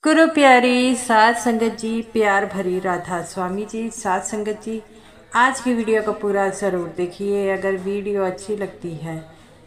गुरु प्यारी साध संगत जी, प्यार भरी राधा स्वामी जी, साध संगत जी, आज की वीडियो को पूरा ज़रूर देखिए। अगर वीडियो अच्छी लगती है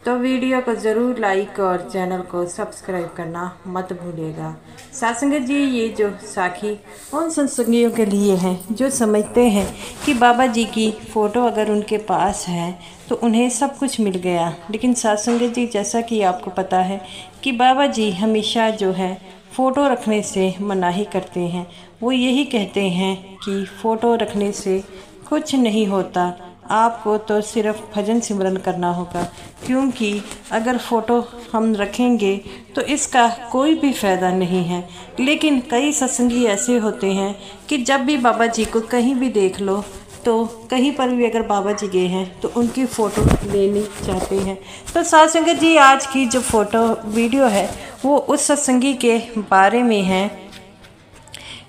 तो वीडियो को ज़रूर लाइक और चैनल को सब्सक्राइब करना मत भूलिएगा। साध संगत जी, ये जो साखी उन सत्संगियों के लिए है जो समझते हैं कि बाबा जी की फ़ोटो अगर उनके पास है तो उन्हें सब कुछ मिल गया। लेकिन साध संगत जी, जैसा कि आपको पता है कि बाबा जी हमेशा जो है फ़ोटो रखने से मनाही करते हैं। वो यही कहते हैं कि फ़ोटो रखने से कुछ नहीं होता, आपको तो सिर्फ भजन सिमरन करना होगा, क्योंकि अगर फ़ोटो हम रखेंगे तो इसका कोई भी फ़ायदा नहीं है। लेकिन कई सत्संगी ऐसे होते हैं कि जब भी बाबा जी को कहीं भी देख लो तो कहीं पर भी अगर बाबा जी गए हैं तो उनकी फ़ोटो लेनी चाहते हैं। तो साध संगत जी, आज की जो फ़ोटो वीडियो है वो उस सत्संगी के बारे में है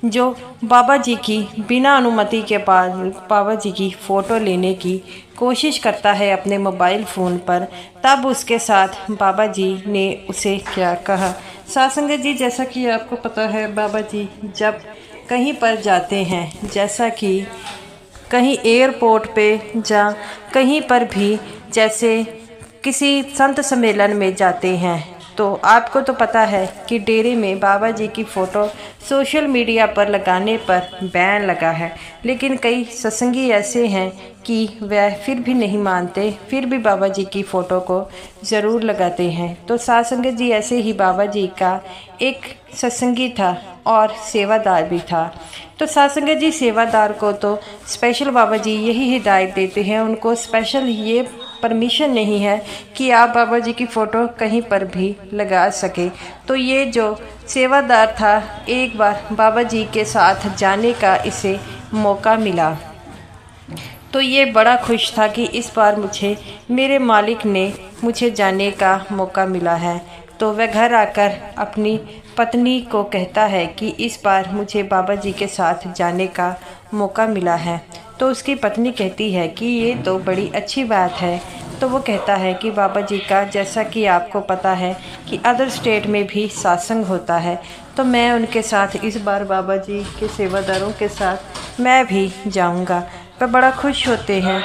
जो बाबा जी की बिना अनुमति के बाद बाबा जी की फ़ोटो लेने की कोशिश करता है अपने मोबाइल फ़ोन पर। तब उसके साथ बाबा जी ने उसे क्या कहा। साध संगत जी, जैसा कि आपको पता है, बाबा जी जब कहीं पर जाते हैं, जैसा कि कहीं एयरपोर्ट पे या कहीं पर भी जैसे किसी संत सम्मेलन में जाते हैं, तो आपको तो पता है कि डेरे में बाबा जी की फ़ोटो सोशल मीडिया पर लगाने पर बैन लगा है। लेकिन कई सत्संगी ऐसे हैं कि वह फिर भी नहीं मानते, फिर भी बाबा जी की फ़ोटो को ज़रूर लगाते हैं। तो साध संगत जी, ऐसे ही बाबा जी का एक सत्संगी था और सेवादार भी था। तो साध संगत जी, सेवादार को तो स्पेशल बाबा जी यही हिदायत देते हैं, उनको स्पेशल ये परमिशन नहीं है कि आप बाबा जी की फ़ोटो कहीं पर भी लगा सके। तो ये जो सेवादार था, एक बार बाबा जी के साथ जाने का इसे मौका मिला, तो ये बड़ा खुश था कि इस बार मुझे मेरे मालिक ने मुझे जाने का मौका मिला है। तो वह घर आकर अपनी पत्नी को कहता है कि इस बार मुझे बाबा जी के साथ जाने का मौका मिला है। तो उसकी पत्नी कहती है कि ये तो बड़ी अच्छी बात है। तो वो कहता है कि बाबा जी का, जैसा कि आपको पता है कि अदर स्टेट में भी सत्संग होता है, तो मैं उनके साथ इस बार बाबा जी के सेवादारों के साथ मैं भी जाऊंगा। वह बड़ा खुश होते हैं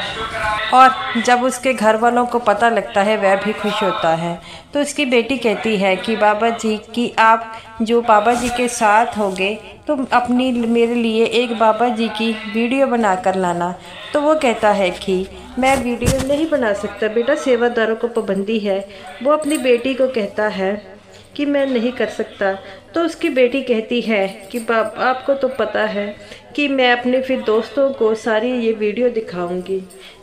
और जब उसके घर वालों को पता लगता है वह भी खुश होता है। तो उसकी बेटी कहती है कि बाबा जी की आप जो बाबा जी के साथ होगे तो अपनी मेरे लिए एक बाबा जी की वीडियो बना कर लाना। तो वो कहता है कि मैं वीडियो नहीं बना सकता बेटा, सेवादारों को पाबंदी है। वो अपनी बेटी को कहता है कि मैं नहीं कर सकता। तो उसकी बेटी कहती है कि आपको तो पता है कि मैं अपने फिर दोस्तों को सारी ये वीडियो दिखाऊंगी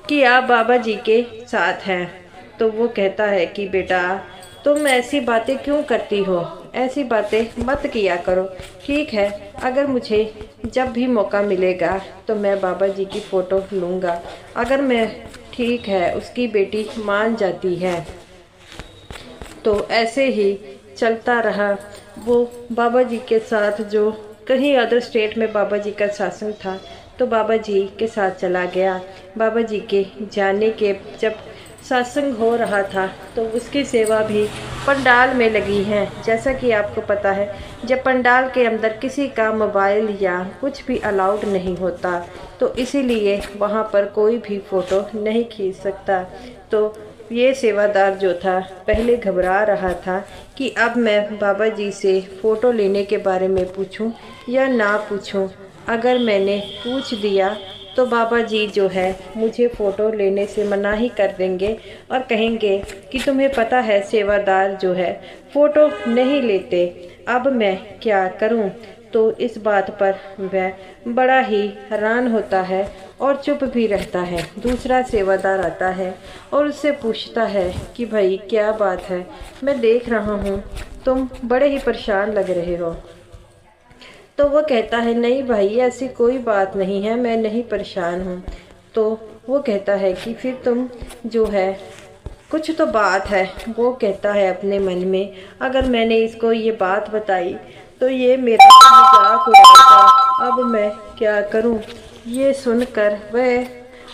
कि आप बाबा जी के साथ हैं। तो वो कहता है कि बेटा, तुम ऐसी बातें क्यों करती हो, ऐसी बातें मत किया करो। ठीक है, अगर मुझे जब भी मौका मिलेगा तो मैं बाबा जी की फ़ोटो लूँगा। अगर मैं, ठीक है, उसकी बेटी मान जाती है। तो ऐसे ही चलता रहा। वो बाबा जी के साथ, जो कहीं अदर स्टेट में बाबा जी का सत्संग था, तो बाबा जी के साथ चला गया। बाबा जी के जाने के जब सत्संग हो रहा था तो उसकी सेवा भी पंडाल में लगी है। जैसा कि आपको पता है, जब पंडाल के अंदर किसी का मोबाइल या कुछ भी अलाउड नहीं होता, तो इसीलिए वहाँ पर कोई भी फ़ोटो नहीं खींच सकता। तो ये सेवादार जो था पहले घबरा रहा था कि अब मैं बाबा जी से फ़ोटो लेने के बारे में पूछूं या ना पूछूं। अगर मैंने पूछ दिया तो बाबा जी जो है मुझे फ़ोटो लेने से मना ही कर देंगे और कहेंगे कि तुम्हें पता है सेवादार जो है फ़ोटो नहीं लेते, अब मैं क्या करूं। तो इस बात पर वह बड़ा ही हैरान होता है और चुप भी रहता है। दूसरा सेवादार आता है और उससे पूछता है कि भाई क्या बात है, मैं देख रहा हूँ तुम बड़े ही परेशान लग रहे हो। तो वो कहता है नहीं भाई, ऐसी कोई बात नहीं है, मैं नहीं परेशान हूँ। तो वो कहता है कि फिर तुम जो है कुछ तो बात है। वो कहता है अपने मन में, अगर मैंने इसको ये बात बताई तो ये मेरा मजाक उड़ाएगा, अब मैं क्या करूं। ये सुनकर वह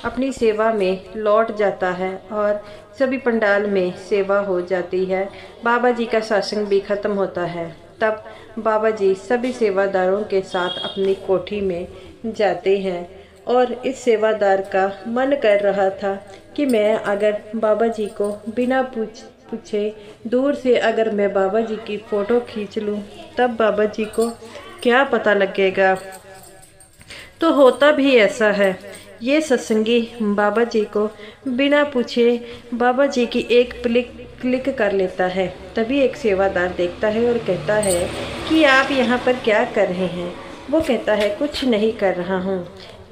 अपनी सेवा में लौट जाता है और सभी पंडाल में सेवा हो जाती है। बाबा जी का सत्संग भी ख़त्म होता है। तब बाबा जी सभी सेवादारों के साथ अपनी कोठी में जाते हैं और इस सेवादार का मन कर रहा था कि मैं अगर बाबा जी को बिना पूछे दूर से अगर मैं बाबा जी की फ़ोटो खींच लूँ तब बाबा जी को क्या पता लगेगा। तो होता भी ऐसा है। ये सत्संगी बाबा जी को बिना पूछे बाबा जी की एक क्लिक कर लेता है। तभी एक सेवादार देखता है और कहता है कि आप यहाँ पर क्या कर रहे हैं। वो कहता है कुछ नहीं कर रहा हूँ।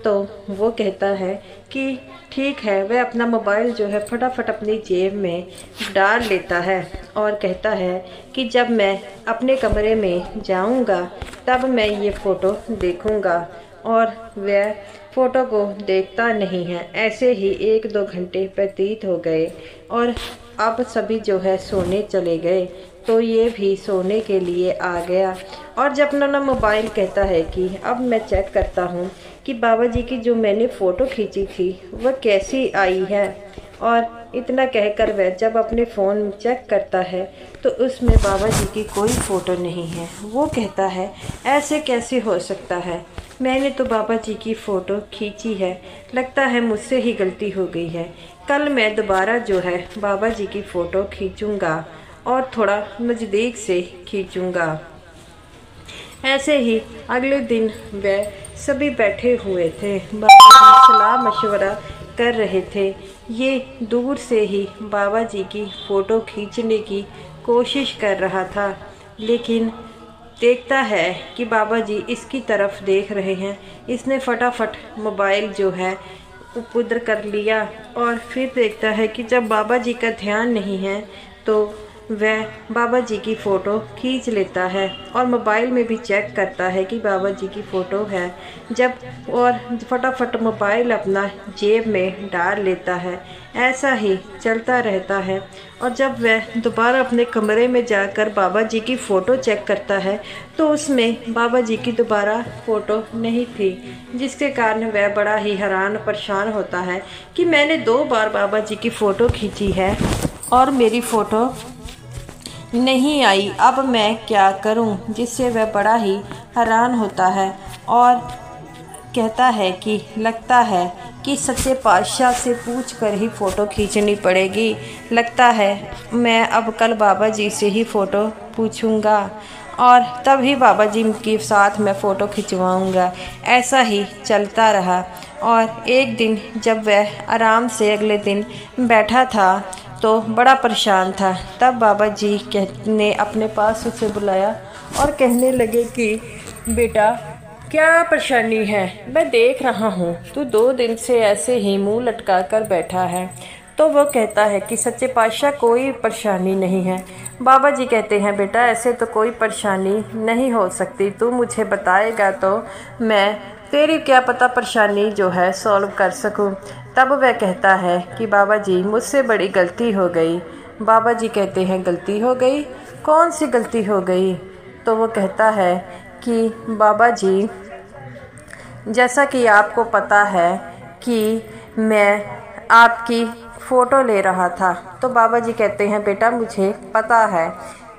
तो वो कहता है कि ठीक है। वह अपना मोबाइल जो है फटाफट अपनी जेब में डाल लेता है और कहता है कि जब मैं अपने कमरे में जाऊंगा तब मैं ये फ़ोटो देखूंगा। और वह फ़ोटो को देखता नहीं है। ऐसे ही 1-2 घंटे व्यतीत हो गए और अब सभी जो है सोने चले गए। तो ये भी सोने के लिए आ गया और जब अपना मोबाइल कहता है कि अब मैं चेक करता हूँ कि बाबा जी की जो मैंने फ़ोटो खींची थी वह कैसी आई है। और इतना कहकर वह जब अपने फ़ोन चेक करता है तो उसमें बाबा जी की कोई फ़ोटो नहीं है। वो कहता है ऐसे कैसे हो सकता है, मैंने तो बाबा जी की फ़ोटो खींची है, लगता है मुझसे ही गलती हो गई है। कल मैं दोबारा जो है बाबा जी की फ़ोटो खींचूँगा और थोड़ा नज़दीक से खींचूँगा। ऐसे ही अगले दिन वह सभी बैठे हुए थे, बाबा जी सलाह मशवरा कर रहे थे। ये दूर से ही बाबा जी की फ़ोटो खींचने की कोशिश कर रहा था, लेकिन देखता है कि बाबा जी इसकी तरफ देख रहे हैं। इसने फटाफट मोबाइल जो है ऊपर कर लिया और फिर देखता है कि जब बाबा जी का ध्यान नहीं है तो वह बाबा जी की फ़ोटो खींच लेता है और मोबाइल में भी चेक करता है कि बाबा जी की फ़ोटो है जब, और फटाफट मोबाइल अपना जेब में डाल लेता है। ऐसा ही चलता रहता है और जब वह दोबारा अपने कमरे में जाकर बाबा जी की फ़ोटो चेक करता है तो उसमें बाबा जी की दोबारा फ़ोटो नहीं थी, जिसके कारण वह बड़ा ही हैरान परेशान होता है कि मैंने 2 बार बाबा जी की फ़ोटो खींची है और मेरी फ़ोटो नहीं आई, अब मैं क्या करूं। जिससे वह बड़ा ही हैरान होता है और कहता है कि लगता है कि सच्चे पातशाह से पूछ कर ही फ़ोटो खींचनी पड़ेगी। लगता है मैं अब कल बाबा जी से ही फ़ोटो पूछूंगा और तभी बाबा जी के साथ मैं फ़ोटो खिंचवाऊंगा। ऐसा ही चलता रहा और एक दिन जब वह आराम से अगले दिन बैठा था तो बड़ा परेशान था। तब बाबा जी ने अपने पास उसे बुलाया और कहने लगे कि बेटा क्या परेशानी है, मैं देख रहा हूँ तू 2 दिन से ऐसे ही मुंह लटका कर बैठा है। तो वो कहता है कि सच्चे पातशाह कोई परेशानी नहीं है। बाबा जी कहते हैं बेटा ऐसे तो कोई परेशानी नहीं हो सकती, तू मुझे बताएगा तो मैं तेरी क्या पता परेशानी जो है सॉल्व कर सकूं। तब वह कहता है कि बाबा जी मुझसे बड़ी गलती हो गई। बाबा जी कहते हैं गलती हो गई, कौन सी गलती हो गई। तो वो कहता है कि बाबा जी जैसा कि आपको पता है कि मैं आपकी फ़ोटो ले रहा था। तो बाबा जी कहते हैं बेटा मुझे पता है।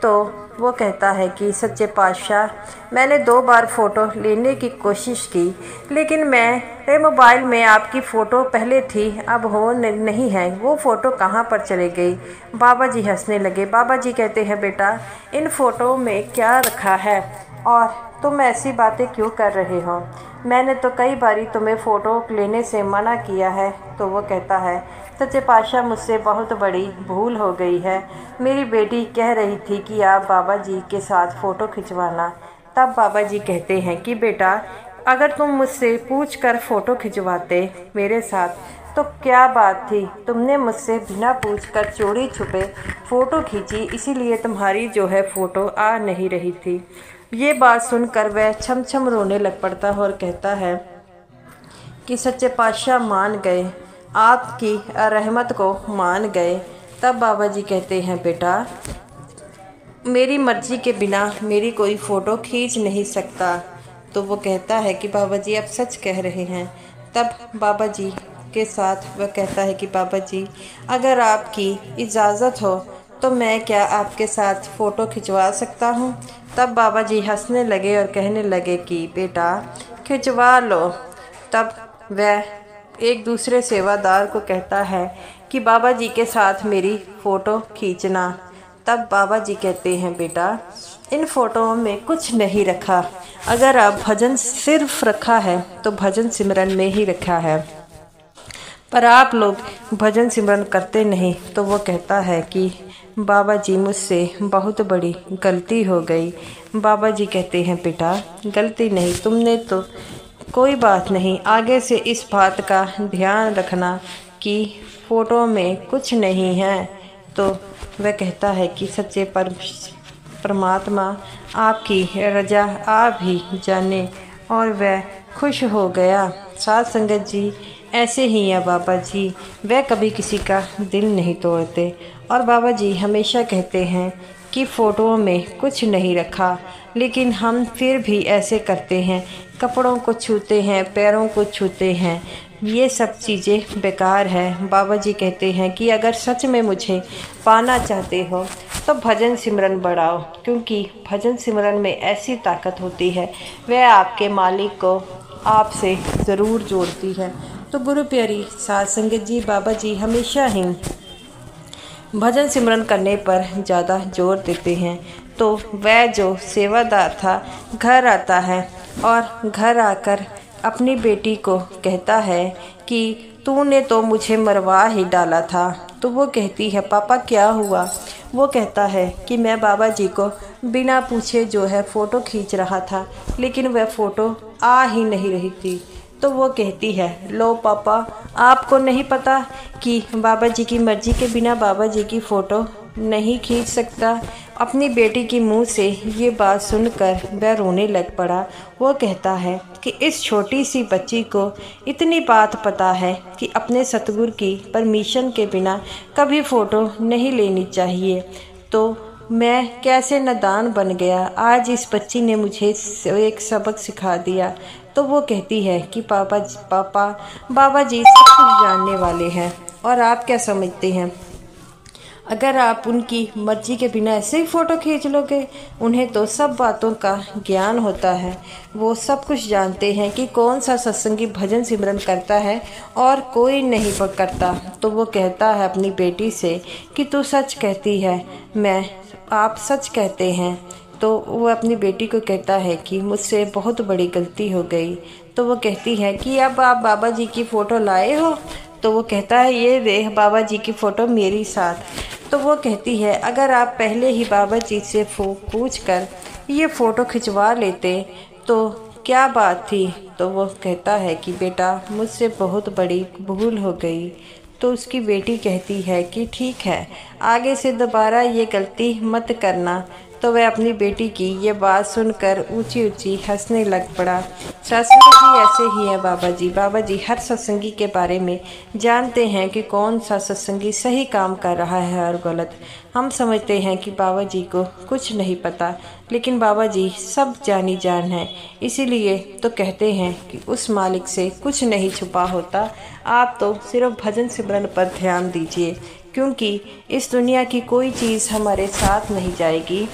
तो वो कहता है कि सच्चे पातशाह मैंने 2 बार फ़ोटो लेने की कोशिश की, लेकिन मेरे मोबाइल में आपकी फ़ोटो पहले थी अब हो नहीं है, वो फ़ोटो कहाँ पर चली गई। बाबा जी हंसने लगे। बाबा जी कहते हैं बेटा इन फ़ोटो में क्या रखा है और तुम ऐसी बातें क्यों कर रहे हो, मैंने तो कई बारी तुम्हें फ़ोटो लेने से मना किया है। तो वो कहता है सच्चे पातशाह मुझसे बहुत बड़ी भूल हो गई है, मेरी बेटी कह रही थी कि आप बाबा जी के साथ फ़ोटो खिंचवाना। तब बाबा जी कहते हैं कि बेटा अगर तुम मुझसे पूछ कर फ़ोटो खिंचवाते मेरे साथ तो क्या बात थी, तुमने मुझसे बिना पूछकर चोरी छुपे फ़ोटो खींची, इसीलिए तुम्हारी जो है फ़ोटो आ नहीं रही थी। ये बात सुनकर वह छम छम रोने लग पड़ता है और कहता है कि सच्चे पातशाह मान गए, आपकी रहमत को मान गए। तब बाबा जी कहते हैं बेटा मेरी मर्ज़ी के बिना मेरी कोई फ़ोटो खींच नहीं सकता। तो वो कहता है कि बाबा जी आप सच कह रहे हैं। तब बाबा जी के साथ वह कहता है कि बाबा जी अगर आपकी इजाज़त हो तो मैं क्या आपके साथ फ़ोटो खिंचवा सकता हूँ। तब बाबा जी हंसने लगे और कहने लगे कि बेटा खिंचवा लो। तब वह एक दूसरे सेवादार को कहता है कि बाबा जी के साथ मेरी फ़ोटो खींचना। तब बाबा जी कहते हैं बेटा इन फ़ोटोओं में कुछ नहीं रखा, अगर आप भजन सिर्फ रखा है तो भजन सिमरन में ही रखा है, पर आप लोग भजन सिमरन करते नहीं। तो वो कहता है कि बाबा जी मुझसे बहुत बड़ी गलती हो गई। बाबा जी कहते हैं बेटा गलती नहीं, तुमने तो कोई बात नहीं, आगे से इस बात का ध्यान रखना कि फ़ोटो में कुछ नहीं है। तो वह कहता है कि सच्चे परमात्मा आपकी रजा आप ही जाने, और वह खुश हो गया। साध संगत जी ऐसे ही है बाबा जी, वह कभी किसी का दिल नहीं तोड़ते। और बाबा जी हमेशा कहते हैं कि फ़ोटोओं में कुछ नहीं रखा, लेकिन हम फिर भी ऐसे करते हैं, कपड़ों को छूते हैं, पैरों को छूते हैं, ये सब चीज़ें बेकार है। बाबा जी कहते हैं कि अगर सच में मुझे पाना चाहते हो तो भजन सिमरन बढ़ाओ, क्योंकि भजन सिमरन में ऐसी ताकत होती है, वह आपके मालिक को आपसे ज़रूर जोड़ती है। तो गुरु प्यारी साध संगत जी, बाबा जी हमेशा ही भजन सिमरन करने पर ज़्यादा जोर देते हैं। तो वह जो सेवादार था घर आता है और घर आकर अपनी बेटी को कहता है कि तूने तो मुझे मरवा ही डाला था। तो वो कहती है पापा क्या हुआ? वो कहता है कि मैं बाबा जी को बिना पूछे जो है फ़ोटो खींच रहा था, लेकिन वह फ़ोटो आ ही नहीं रही थी। तो वो कहती है लो पापा, आपको नहीं पता कि बाबा जी की मर्ज़ी के बिना बाबा जी की फ़ोटो नहीं खींच सकता। अपनी बेटी के मुंह से ये बात सुनकर वह रोने लग पड़ा। वो कहता है कि इस छोटी सी बच्ची को इतनी बात पता है कि अपने सतगुरु की परमिशन के बिना कभी फ़ोटो नहीं लेनी चाहिए। तो मैं कैसे नादान बन गया, आज इस बच्ची ने मुझे एक सबक सिखा दिया। तो वो कहती है कि बाबा जी सब कुछ जानने वाले हैं, और आप क्या समझते हैं, अगर आप उनकी मर्जी के बिना ऐसे ही फ़ोटो खींच लोगे? उन्हें तो सब बातों का ज्ञान होता है, वो सब कुछ जानते हैं कि कौन सा सत्संगी भजन सिमरन करता है और कोई नहीं करता। तो वो कहता है अपनी बेटी से कि तू सच कहती है, आप सच कहते हैं। तो वो अपनी बेटी को कहता है कि मुझसे बहुत बड़ी गलती हो गई। तो वो कहती है कि अब आप बाबा जी की फ़ोटो लाए हो? तो वो कहता है ये देख बाबा जी की फ़ोटो मेरी साथ। तो वो कहती है अगर आप पहले ही बाबा जी से पूछ कर ये फ़ोटो खिंचवा लेते तो क्या बात थी। तो वो कहता है कि बेटा मुझसे बहुत बड़ी भूल हो गई। तो उसकी बेटी कहती है कि ठीक है, आगे से दोबारा ये गलती मत करना। तो वह अपनी बेटी की ये बात सुनकर ऊंची ऊंची हंसने लग पड़ा। सत्संग जी ऐसे ही है बाबा जी। बाबा जी हर सत्संगी के बारे में जानते हैं कि कौन सा सत्संगी सही काम कर रहा है और गलत। हम समझते हैं कि बाबा जी को कुछ नहीं पता, लेकिन बाबा जी सब जानी जान है। इसीलिए तो कहते हैं कि उस मालिक से कुछ नहीं छुपा होता। आप तो सिर्फ भजन सिमरन पर ध्यान दीजिए, क्योंकि इस दुनिया की कोई चीज़ हमारे साथ नहीं जाएगी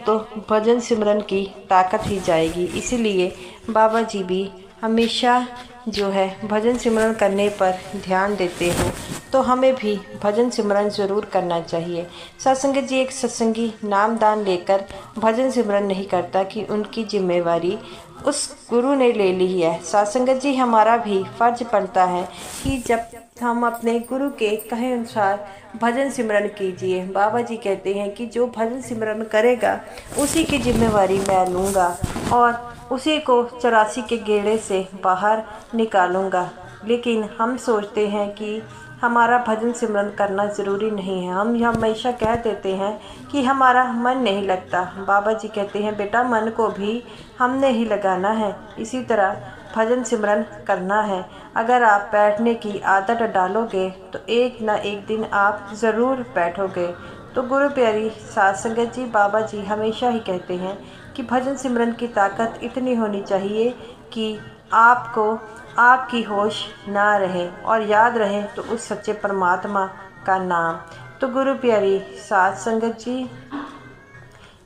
तो भजन सिमरन की ताकत ही जाएगी। इसीलिए बाबा जी भी हमेशा जो है भजन सिमरन करने पर ध्यान देते हैं। तो हमें भी भजन सिमरन ज़रूर करना चाहिए। सत्संग जी एक सत्संगी नामदान लेकर भजन सिमरन नहीं करता कि उनकी जिम्मेवारी उस गुरु ने ले ली है। सत्संगत जी हमारा भी फर्ज बनता है कि जब हम अपने गुरु के कहे अनुसार भजन सिमरन कीजिए। बाबा जी कहते हैं कि जो भजन सिमरन करेगा उसी की जिम्मेवारी मैं लूँगा और उसी को 84 के गेड़े से बाहर निकालूँगा। लेकिन हम सोचते हैं कि हमारा भजन सिमरन करना ज़रूरी नहीं है। हम हमेशा कह देते हैं कि हमारा मन नहीं लगता। बाबा जी कहते हैं बेटा मन को भी हमने ही लगाना है, इसी तरह भजन सिमरन करना है। अगर आप बैठने की आदत डालोगे तो एक ना एक दिन आप ज़रूर बैठोगे। तो गुरु प्यारी साध संगत जी, बाबा जी हमेशा ही कहते हैं कि भजन सिमरन की ताकत इतनी होनी चाहिए कि आपको आपकी होश ना रहे और याद रहे तो उस सच्चे परमात्मा का नाम। तो गुरु प्यारी साध संगत जी,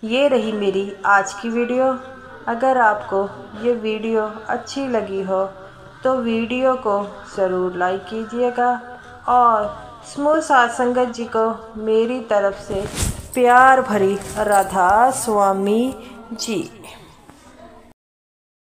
ये रही मेरी आज की वीडियो। अगर आपको ये वीडियो अच्छी लगी हो तो वीडियो को ज़रूर लाइक कीजिएगा और समूह साध संगत जी को मेरी तरफ से प्यार भरी राधा स्वामी जी।